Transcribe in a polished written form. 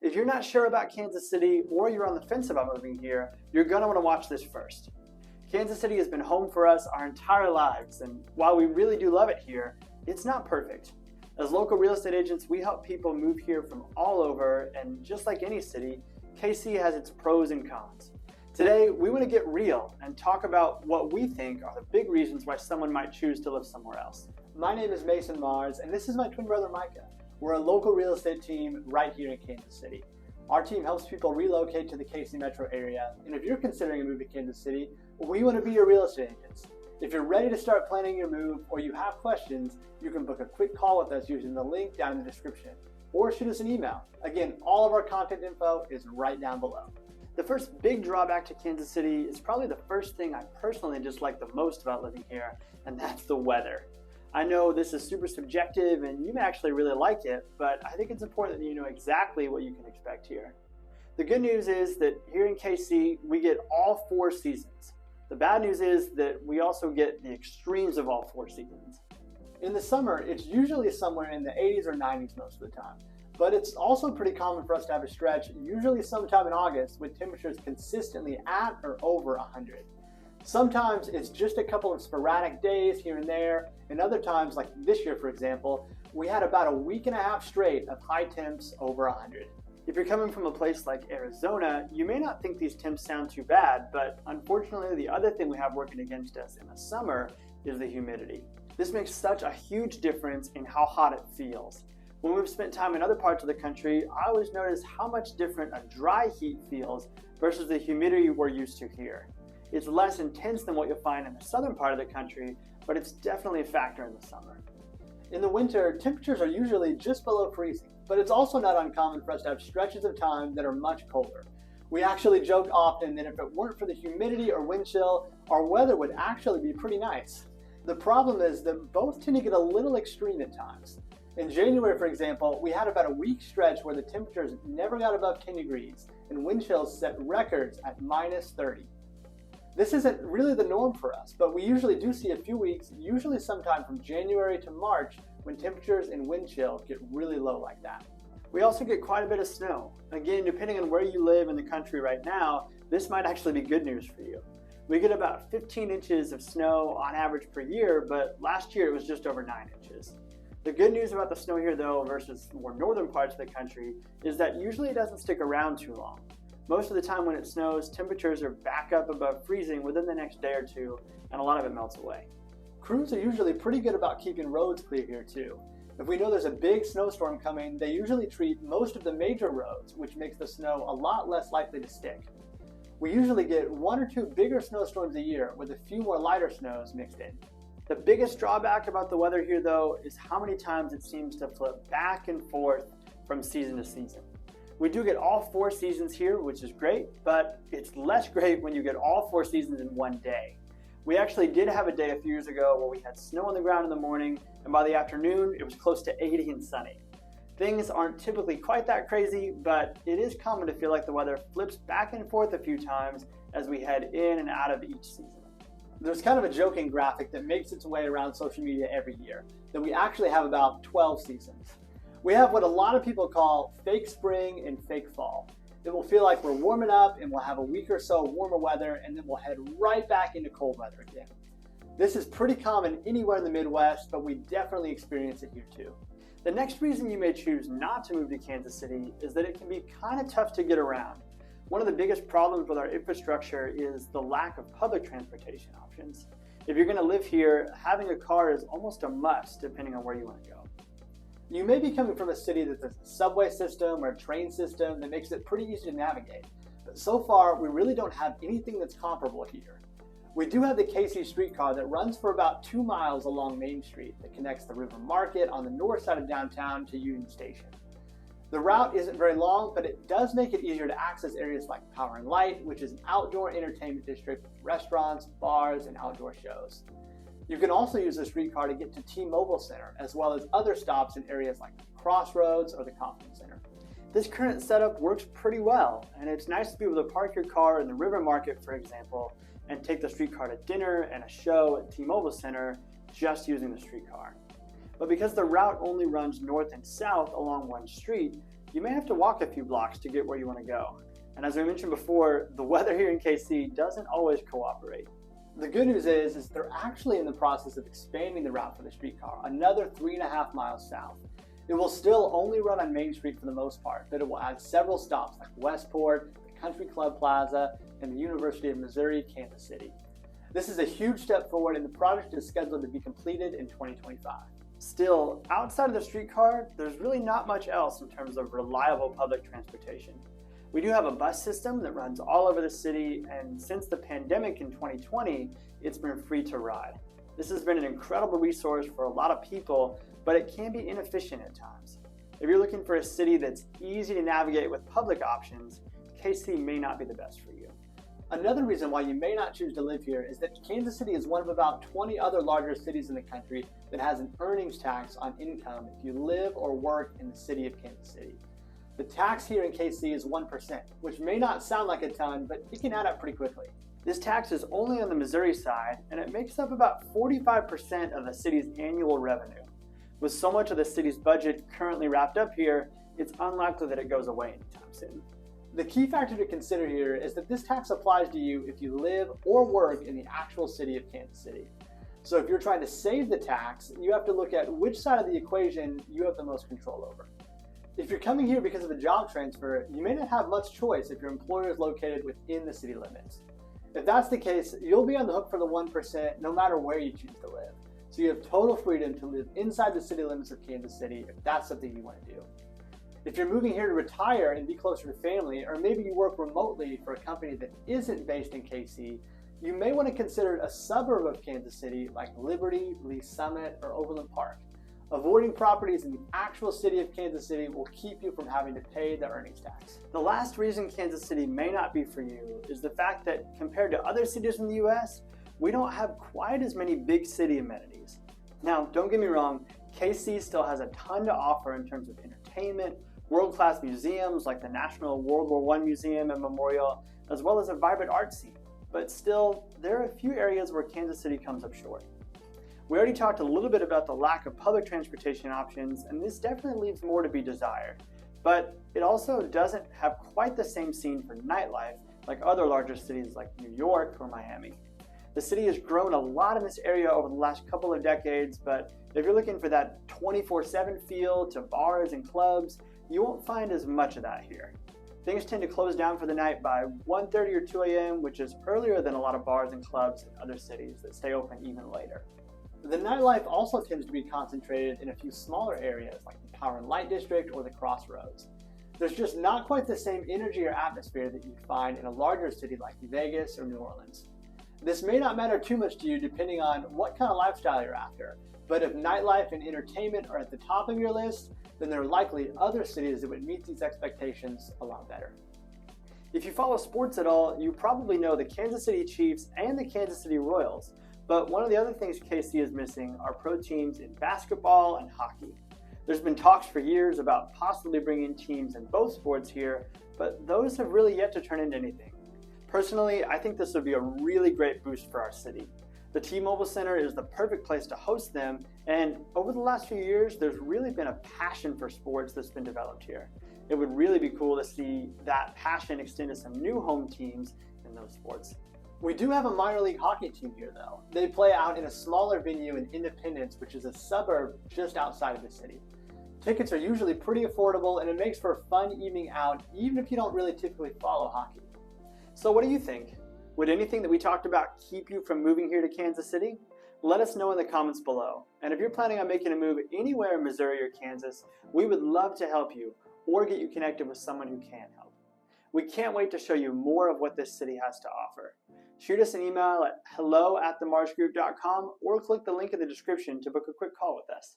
If you're not sure about Kansas City or you're on the fence about moving here, you're going to want to watch this first. Kansas City has been home for us our entire lives, and while we really do love it here, it's not perfect. As local real estate agents, we help people move here from all over, and just like any city, KC has its pros and cons. Today, we want to get real and talk about what we think are the big reasons why someone might choose to live somewhere else. My name is Mason Mars, and this is my twin brother Micah. We're a local real estate team right here in Kansas City. Our team helps people relocate to the KC metro area, and if you're considering a move to Kansas City, we want to be your real estate agents. If you're ready to start planning your move or you have questions, you can book a quick call with us using the link down in the description, or shoot us an email. Again, all of our contact info is right down below. The first big drawback to Kansas City is probably the first thing I personally dislike the most about living here, and that's the weather. I know this is super subjective and you may actually really like it, but I think it's important that you know exactly what you can expect here. The good news is that here in KC, we get all 4 seasons. The bad news is that we also get the extremes of all 4 seasons. In the summer, it's usually somewhere in the 80s or 90s most of the time. But it's also pretty common for us to have a stretch, usually sometime in August, with temperatures consistently at or over 100. Sometimes it's just a couple of sporadic days here and there, and other times, like this year for example, we had about a week and a half straight of high temps over 100. If you're coming from a place like Arizona, you may not think these temps sound too bad, but unfortunately the other thing we have working against us in the summer is the humidity. This makes such a huge difference in how hot it feels. When we've spent time in other parts of the country, I always notice how much different a dry heat feels versus the humidity we're used to here. It's less intense than what you'll find in the southern part of the country, but it's definitely a factor in the summer. In the winter, temperatures are usually just below freezing, but it's also not uncommon for us to have stretches of time that are much colder. We actually joke often that if it weren't for the humidity or wind chill, our weather would actually be pretty nice. The problem is that both tend to get a little extreme at times. In January, for example, we had about a week stretch where the temperatures never got above 10 degrees and wind chills set records at -30. This isn't really the norm for us, but we usually do see a few weeks, usually sometime from January to March, when temperatures and wind chill get really low like that. We also get quite a bit of snow. Again, depending on where you live in the country right now, this might actually be good news for you. We get about 15 inches of snow on average per year, but last year it was just over 9 inches. The good news about the snow here though versus the more northern parts of the country is that usually it doesn't stick around too long. Most of the time when it snows, temperatures are back up above freezing within the next day or two, and a lot of it melts away. Crews are usually pretty good about keeping roads clear here too. If we know there's a big snowstorm coming, they usually treat most of the major roads, which makes the snow a lot less likely to stick. We usually get 1 or 2 bigger snowstorms a year with a few more lighter snows mixed in. The biggest drawback about the weather here though is how many times it seems to flip back and forth from season to season. We do get all 4 seasons here, which is great, but it's less great when you get all 4 seasons in one day. We actually did have a day a few years ago where we had snow on the ground in the morning, and by the afternoon it was close to 80 and sunny. Things aren't typically quite that crazy, but it is common to feel like the weather flips back and forth a few times as we head in and out of each season. There's kind of a joking graphic that makes its way around social media every year, that we actually have about 12 seasons. We have what a lot of people call fake spring and fake fall. It will feel like we're warming up and we'll have a week or so of warmer weather and then we'll head right back into cold weather again. This is pretty common anywhere in the Midwest, but we definitely experience it here too. The next reason you may choose not to move to Kansas City is that it can be kind of tough to get around. One of the biggest problems with our infrastructure is the lack of public transportation options. If you're going to live here, having a car is almost a must depending on where you want to go. You may be coming from a city that has a subway system or a train system that makes it pretty easy to navigate, but so far we really don't have anything that's comparable here. We do have the KC streetcar that runs for about 2 miles along Main Street that connects the River Market on the north side of downtown to Union Station. The route isn't very long, but it does make it easier to access areas like Power and Light, which is an outdoor entertainment district with restaurants, bars, and outdoor shows. You can also use the streetcar to get to T-Mobile Center, as well as other stops in areas like Crossroads or the Conference Center. This current setup works pretty well, and it's nice to be able to park your car in the River Market, for example, and take the streetcar to dinner and a show at T-Mobile Center just using the streetcar. But because the route only runs north and south along one street, you may have to walk a few blocks to get where you want to go. And as we mentioned before, the weather here in KC doesn't always cooperate. The good news is they're actually in the process of expanding the route for the streetcar, another 3.5 miles south. It will still only run on Main Street for the most part, but it will add several stops like Westport, the Country Club Plaza, and the University of Missouri, Kansas City. This is a huge step forward, and the project is scheduled to be completed in 2025. Still, outside of the streetcar, there's really not much else in terms of reliable public transportation. We do have a bus system that runs all over the city, and since the pandemic in 2020, it's been free to ride. This has been an incredible resource for a lot of people, but it can be inefficient at times. If you're looking for a city that's easy to navigate with public options, KC may not be the best for you. Another reason why you may not choose to live here is that Kansas City is one of about 20 other larger cities in the country that has an earnings tax on income if you live or work in the city of Kansas City. The tax here in KC is 1%, which may not sound like a ton, but it can add up pretty quickly. This tax is only on the Missouri side, and it makes up about 45% of the city's annual revenue. With so much of the city's budget currently wrapped up here, it's unlikely that it goes away anytime soon. The key factor to consider here is that this tax applies to you if you live or work in the actual city of Kansas City. So if you're trying to save the tax, you have to look at which side of the equation you have the most control over. If you're coming here because of a job transfer, you may not have much choice if your employer is located within the city limits. If that's the case, you'll be on the hook for the 1% no matter where you choose to live. So you have total freedom to live inside the city limits of Kansas City if that's something you want to do. If you're moving here to retire and be closer to family, or maybe you work remotely for a company that isn't based in KC, you may want to consider a suburb of Kansas City like Liberty, Lee Summit, or Overland Park. Avoiding properties in the actual city of Kansas City will keep you from having to pay the earnings tax. The last reason Kansas City may not be for you is the fact that compared to other cities in the US, we don't have quite as many big city amenities. Now, don't get me wrong, KC still has a ton to offer in terms of entertainment, world-class museums like the National World War I Museum and Memorial, as well as a vibrant art scene. But still, there are a few areas where Kansas City comes up short. We already talked a little bit about the lack of public transportation options, and this definitely leaves more to be desired. But it also doesn't have quite the same scene for nightlife like other larger cities like New York or Miami. The city has grown a lot in this area over the last couple of decades, but if you're looking for that 24/7 feel to bars and clubs, you won't find as much of that here. Things tend to close down for the night by 1:30 or 2 a.m., which is earlier than a lot of bars and clubs in other cities that stay open even later. The nightlife also tends to be concentrated in a few smaller areas like the Power and Light District or the Crossroads. There's just not quite the same energy or atmosphere that you'd find in a larger city like Vegas or New Orleans. This may not matter too much to you depending on what kind of lifestyle you're after, but if nightlife and entertainment are at the top of your list, then there are likely other cities that would meet these expectations a lot better. If you follow sports at all, you probably know the Kansas City Chiefs and the Kansas City Royals, but one of the other things KC is missing are pro teams in basketball and hockey. There's been talks for years about possibly bringing teams in both sports here, but those have really yet to turn into anything. Personally, I think this would be a really great boost for our city. The T-Mobile Center is the perfect place to host them, and over the last few years, there's really been a passion for sports that's been developed here. It would really be cool to see that passion extend to some new home teams in those sports. We do have a minor league hockey team here though. They play out in a smaller venue in Independence, which is a suburb just outside of the city. Tickets are usually pretty affordable, and it makes for a fun evening out even if you don't really typically follow hockey. So what do you think? Would anything that we talked about keep you from moving here to Kansas City? Let us know in the comments below. And if you're planning on making a move anywhere in Missouri or Kansas, we would love to help you or get you connected with someone who can help. We can't wait to show you more of what this city has to offer. Shoot us an email at hello@themarshgroup.com or click the link in the description to book a quick call with us.